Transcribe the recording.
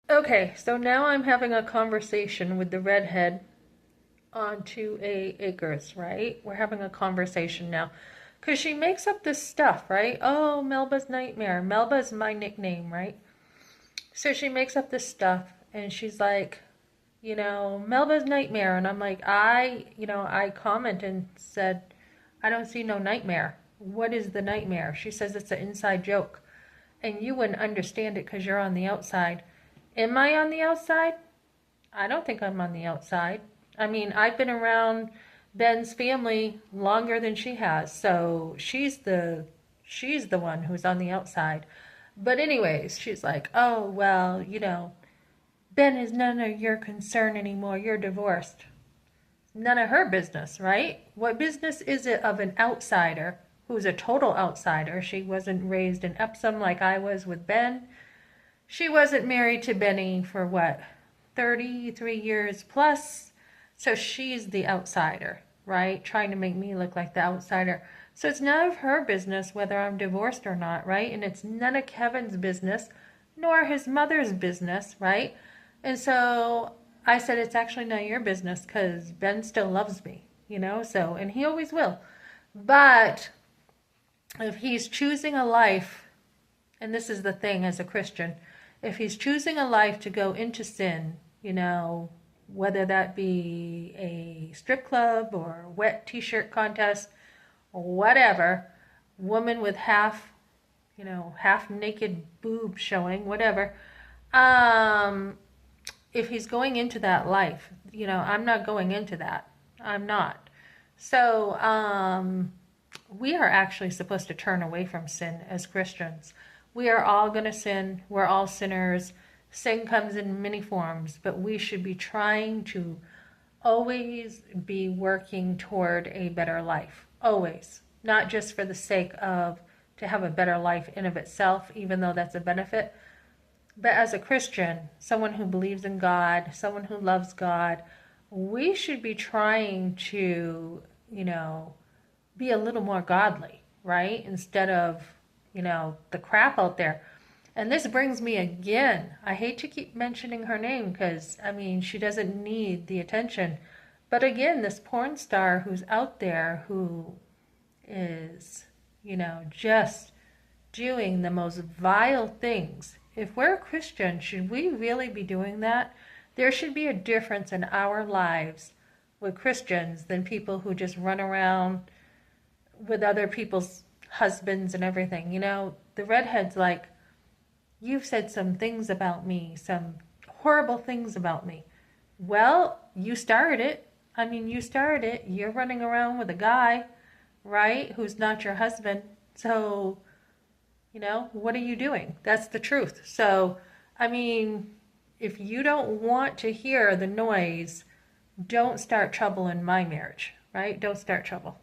Okay, so now I'm having a conversation with the redhead on 2A acres, right? We're having a conversation now. Because she makes up this stuff, right? Oh, Melba's Nightmare. Melba's my nickname, right? So she makes up this stuff and she's like, Melba's Nightmare. And I'm like, I comment and said, I don't see no nightmare. What is the nightmare? She says it's an inside joke. And you wouldn't understand it because you're on the outside. Am I on the outside? I don't think I'm on the outside. I mean, I've been around Ben's family longer than she has, so she's the one who's on the outside. But anyways, she's like, "Oh, well, Ben is none of your concern anymore. You're divorced." None of her business, right? What business is it of an outsider who's a total outsider? She wasn't raised in Epsom like I was with Ben. She wasn't married to Benny for what, 33 years plus. So she's the outsider, right? Trying to make me look like the outsider. So it's none of her business whether I'm divorced or not, right? And it's none of Kevin's business, nor his mother's business, right? And so I said, it's actually none of your business because Ben still loves me, so, and he always will. But if he's choosing a life, and this is the thing as a Christian, if he's choosing a life to go into sin, whether that be a strip club or a wet t-shirt contest or whatever, woman with half naked boob showing, whatever, um, if he's going into that life, I'm not going into that. I'm not. So, we are actually supposed to turn away from sin as Christians. We are all going to sin. We're all sinners. Sin comes in many forms, but we should be trying to always be working toward a better life. Always. Not just for the sake of to have a better life in of itself, even though that's a benefit, but as a Christian, someone who believes in God, someone who loves God, we should be trying to, be a little more godly, right? Instead of, the crap out there. And this brings me again. I hate to keep mentioning her name because, I mean, she doesn't need the attention. But again, this porn star who's out there who is, just doing the most vile things. If we're a Christian, should we really be doing that? There should be a difference in our lives with Christians than people who just run around with other people's husbands and everything. The redhead's like, you've said some things about me, some horrible things about me. Well, you started it. I mean, you started it. You're running around with a guy, right, who's not your husband. So, what are you doing? That's the truth. So, I mean, if you don't want to hear the noise, don't start trouble in my marriage, right? Don't start trouble.